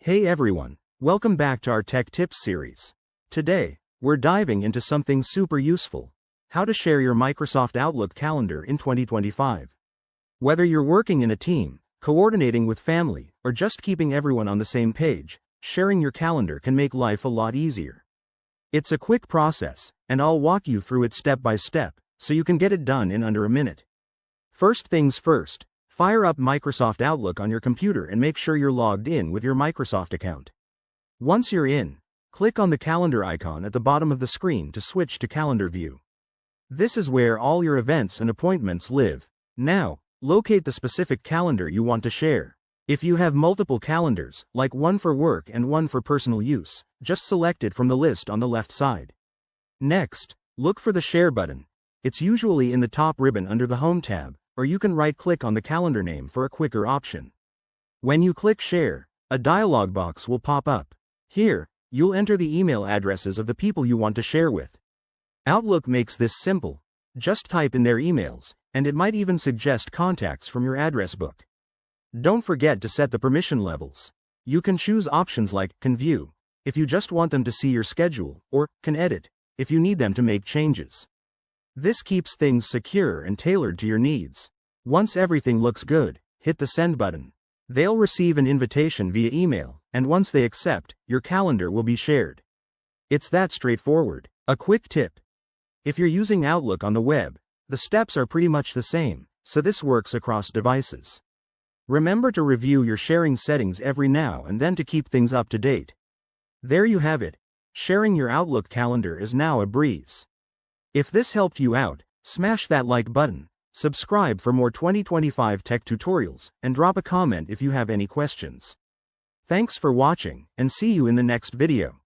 Hey everyone, welcome back to our Tech Tips series. Today, we're diving into something super useful: how to share your Microsoft Outlook calendar in 2025. Whether you're working in a team, coordinating with family, or just keeping everyone on the same page, sharing your calendar can make life a lot easier. It's a quick process, and I'll walk you through it step by step, so you can get it done in under a minute. First things first, fire up Microsoft Outlook on your computer and make sure you're logged in with your Microsoft account. Once you're in, click on the calendar icon at the bottom of the screen to switch to calendar view. This is where all your events and appointments live. Now, locate the specific calendar you want to share. If you have multiple calendars, like one for work and one for personal use, just select it from the list on the left side. Next, look for the Share button. It's usually in the top ribbon under the Home tab, or you can right-click on the calendar name for a quicker option. When you click Share, a dialog box will pop up. Here, you'll enter the email addresses of the people you want to share with. Outlook makes this simple. Just type in their emails, and it might even suggest contacts from your address book. Don't forget to set the permission levels. You can choose options like Can View, if you just want them to see your schedule, or Can Edit, if you need them to make changes. This keeps things secure and tailored to your needs. Once everything looks good, hit the Send button. They'll receive an invitation via email, and once they accept, your calendar will be shared. It's that straightforward. A quick tip: if you're using Outlook on the web, the steps are pretty much the same, so this works across devices. Remember to review your sharing settings every now and then to keep things up to date. There you have it. Sharing your Outlook calendar is now a breeze. If this helped you out, smash that like button, subscribe for more 2025 tech tutorials, and drop a comment if you have any questions. Thanks for watching, and see you in the next video.